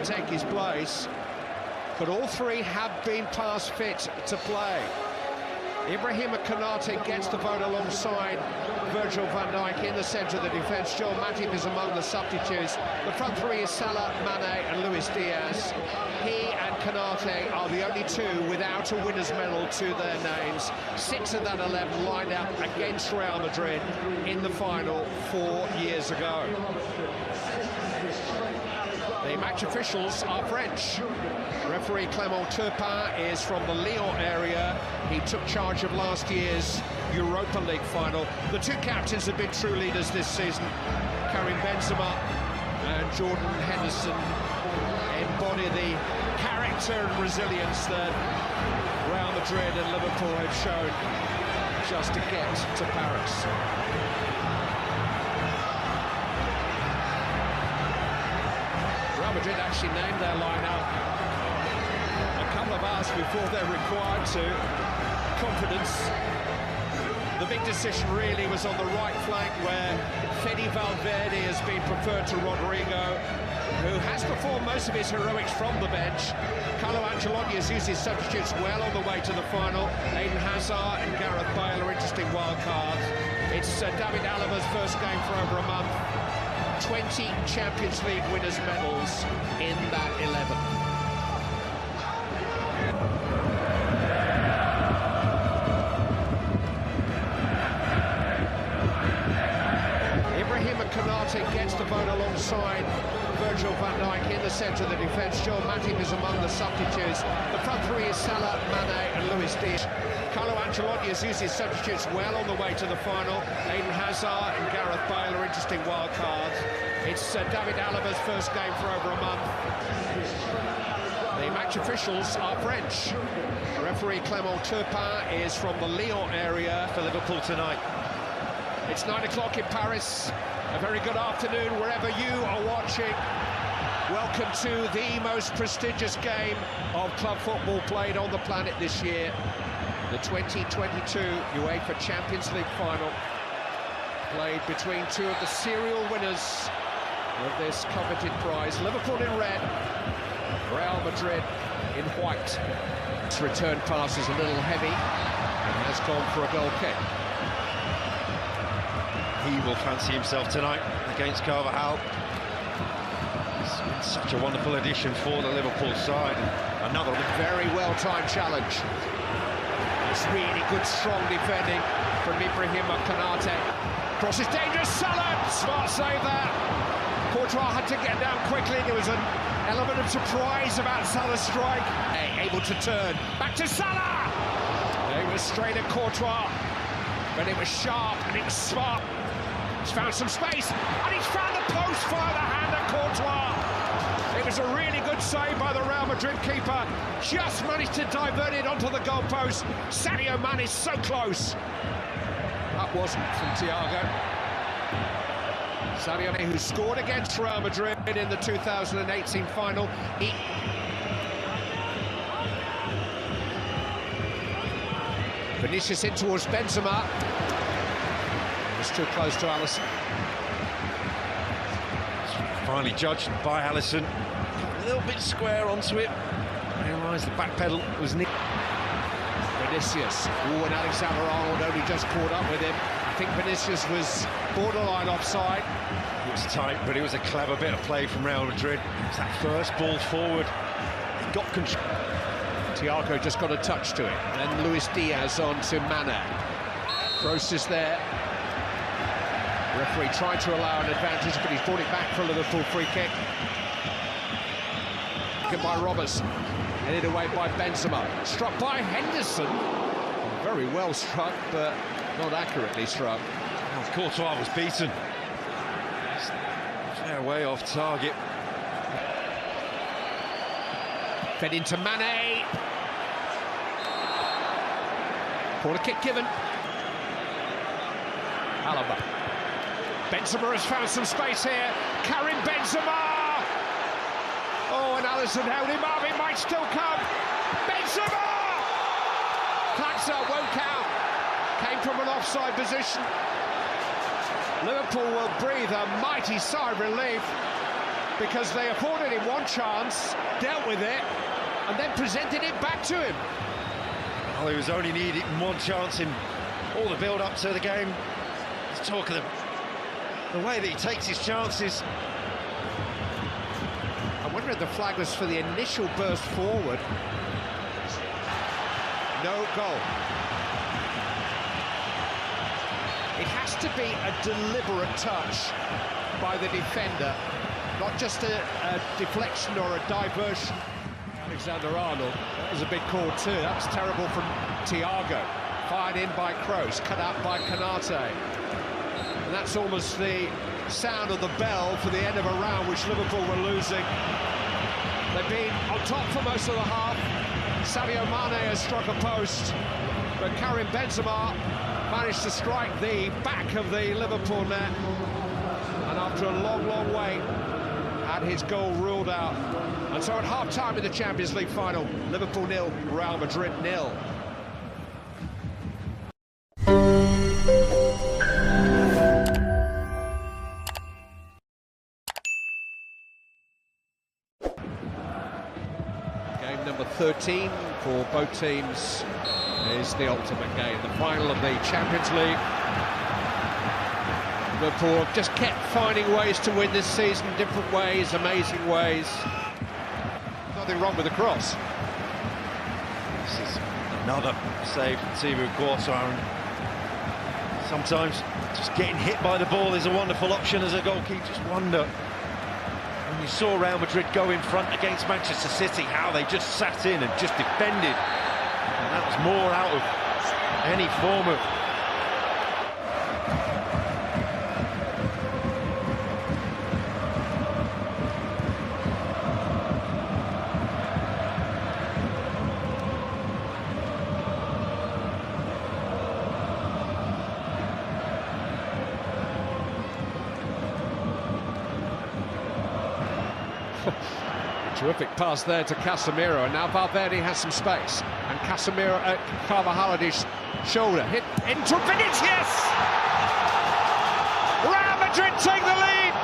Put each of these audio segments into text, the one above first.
take his place, but all three have been past fit to play. Ibrahima Konate gets the vote alongside Virgil van Dijk in the centre of the defence. Joel Matip is among the substitutes. The front three is Salah, Mane and Luis Diaz. He and Konate are the only two without a winner's medal to their names. 6 of that 11 lined up against Real Madrid in the final 4 years ago. The match officials are French. Referee Clément Turpin is from the Lyon area. He took charge of last year's Europa League final. The two captains have been true leaders this season. Karim Benzema and Jordan Henderson embody the character and resilience that Real Madrid and Liverpool have shown just to get to Paris. Real Madrid actually named their lineup a couple of hours before they're required to. Confidence. The big decision really was on the right flank, where Fede Valverde has been preferred to Rodrigo, who has performed most of his heroics from the bench. Carlo Ancelotti has used his substitutes well on the way to the final. Eden Hazard and Gareth Bale are interesting wild cards. It's David Alaba's first game for over a month. 20 Champions League winners' medals in that 11. Ibrahima Konate gets the vote alongside Virgil van Dijk in the centre of the defence. Joel Matip is among the substitutes. The front three is Salah, Mane and Luis Diaz. Carlo Ancelotti has used his substitutes well on the way to the final. Eden Hazard and Gareth Bale are interesting wild cards. It's David Alaba's first game for over a month. The match officials are French. Referee Clément Turpin is from the Lyon area for Liverpool tonight. It's 9 o'clock in Paris. A very good afternoon wherever you are watching. Welcome to the most prestigious game of club football played on the planet this year. The 2022 UEFA Champions League final, played between two of the serial winners of this coveted prize. Liverpool in red, Real Madrid in white. This return pass is a little heavy and has gone for a goal kick. He will fancy himself tonight against Carvajal. It's been such a wonderful addition for the Liverpool side. Another very well-timed challenge. It's really good, strong defending from Ibrahima Konate. Cross is dangerous, Salah! Smart save there. Courtois had to get down quickly. There was an element of surprise about Salah's strike. Able to turn. Back to Salah! It was straight at Courtois. But it was sharp and it was smart. He's found some space, and he's found the post via the hand of Courtois. It was a really good save by the Real Madrid keeper. Just managed to divert it onto the goalpost. Sadio Mane is so close. That wasn't from Thiago. Sadio Mane, who scored against Real Madrid in the 2018 final. Vinicius in towards Benzema. It's too close to Alisson. finally judged by Alisson. A little bit square onto it. Realised the back pedal was nicked. Vinicius. Oh, and Alexander-Arnold only just caught up with him. I think Vinicius was borderline offside. It was tight, but it was a clever bit of play from Real Madrid. It was that first ball forward. It got control. Thiago just got a touch to it. Then Luis Diaz on to Mane. Kroos is there. Referee tried to allow an advantage, but he's brought it back for a Liverpool free kick. Good by Robertson. Headed away by Benzema. Struck by Henderson. Very well struck, but not accurately struck. Oh, Courtois was beaten. Fair way off target. Fed into Mane. Corner kick given. Alaba. Benzema has found some space here. Karim Benzema! Oh, and Alisson held him up. It might still come. Benzema! Flags up, won't count. Came from an offside position. Liverpool will breathe a mighty sigh of relief. because they afforded him one chance, dealt with it, and then presented it back to him. Well, he was only needing one chance in all the build-up to the game. Let's talk of the way that he takes his chances. I wonder if the flag was for the initial burst forward. No goal. It has to be a deliberate touch by the defender, not just a deflection or a diversion. Alexander-Arnold, that was a big call too. That was terrible from Thiago. Fired in by Kroos, cut out by Konate. And that's almost the sound of the bell for the end of a round which Liverpool were losing. They've been on top for most of the half. Sadio Mane has struck a post, but Karim Benzema managed to strike the back of the Liverpool net, and after a long, long wait, had his goal ruled out. And so at half-time in the Champions League final, Liverpool 0, Real Madrid 0. Game number 13 for both teams is the ultimate game, the final of the Champions League. Liverpool have just kept finding ways to win this season, different ways, amazing ways. Nothing wrong with the cross. This is another save from Thibaut Courtois. Sometimes just getting hit by the ball is a wonderful option as a goalkeeper. Just wonder, when you saw Real Madrid go in front against Manchester City, how they just sat in and just defended. And that was more out of any form of terrific pass there to Casemiro, and now Valverde has some space, and Casemiro at Carvajal at his shoulder, hit into Vinicius! Real Madrid take the lead!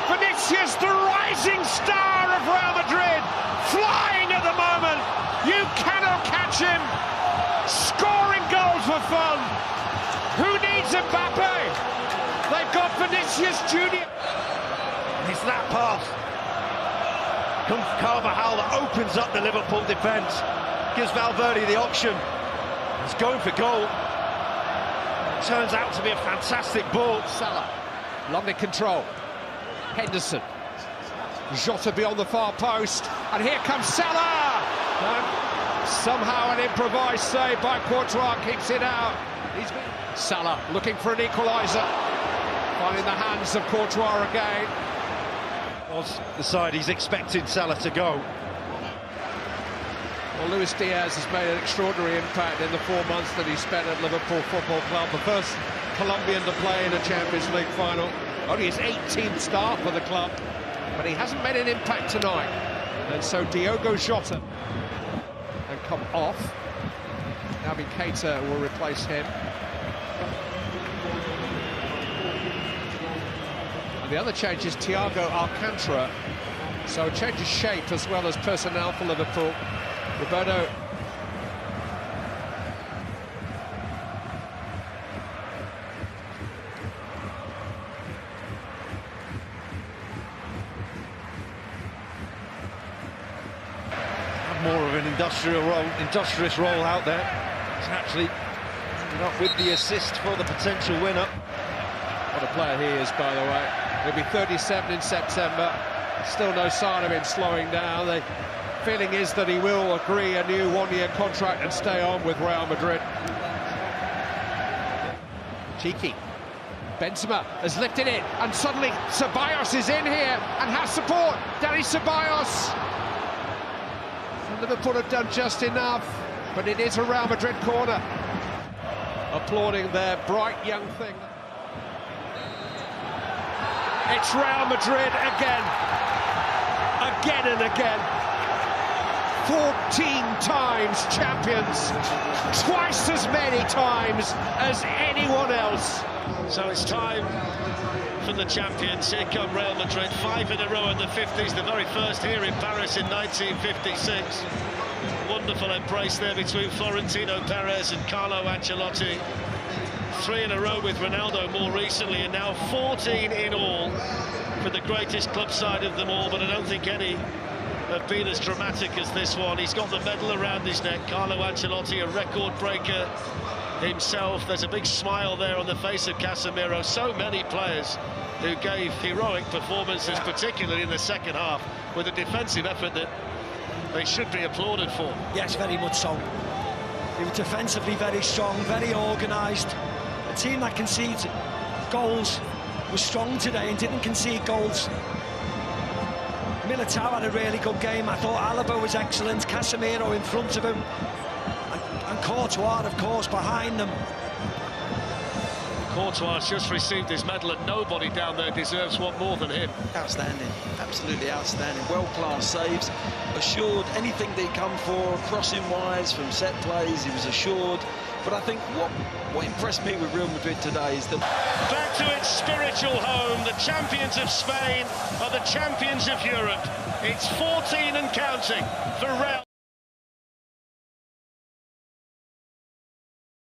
Vinicius, the rising star of Real Madrid, flying at the moment. You cannot catch him, scoring goals for fun. Who needs Mbappe? They've got Vinicius Junior. It's that pass from Carvajal that opens up the Liverpool defence, gives Valverde the option. He's going for goal. It turns out to be a fantastic ball. Salah, lovely control. Henderson, Jota beyond the far post, and here comes Salah. And somehow an improvised save by Courtois keeps it out. Salah looking for an equaliser, finding the hands of Courtois again. Was the side he's expected Salah to go. Well, Luis Diaz has made an extraordinary impact in the 4 months that he spent at Liverpool Football Club. The first Colombian to play in a Champions League final. Only his 18th start for the club, but he hasn't made an impact tonight. And so Diogo Jota and come off. Naby Keita will replace him. The other change is Thiago Alcantara, so a change of shape as well as personnel for Liverpool. Roberto more of an industrious role out there. He's actually ended up with the assist for the potential winner. What a player he is, by the way. He'll be 37 in September. Still no sign of him slowing down. The feeling is that he will agree a new one-year contract and stay on with Real Madrid. Cheeky. Benzema has lifted it, and suddenly Ceballos is in here and has support. Dani Ceballos. And Liverpool have done just enough, but it is a Real Madrid corner. Applauding their bright young thing. It's Real Madrid again and again. 14 times champions, twice as many times as anyone else. So it's time for the champions. Here come Real Madrid, 5 in a row in the 50s, the very first here in Paris in 1956. Wonderful embrace there between Florentino Perez and Carlo Ancelotti. 3 in a row with Ronaldo more recently, and now 14 in all for the greatest club side of them all, but I don't think any have been as dramatic as this one. He's got the medal around his neck. Carlo Ancelotti, a record breaker himself. There's a big smile there on the face of Casemiro. So many players who gave heroic performances, particularly in the second half, with a defensive effort that they should be applauded for. Yes, very much so. They were defensively very strong, very organised. A team that concedes goals was strong today and didn't concede goals. Militao had a really good game. I thought Alaba was excellent, Casemiro in front of him, and Courtois, of course, behind them. Courtois has just received his medal, and nobody down there deserves one more than him. Outstanding, absolutely outstanding. World-class saves, assured anything they come for, crossing-wise from set plays, he was assured. But I think what impressed me with Real Madrid today is that... Back to its spiritual home, the champions of Spain are the champions of Europe. It's 14 and counting for Real.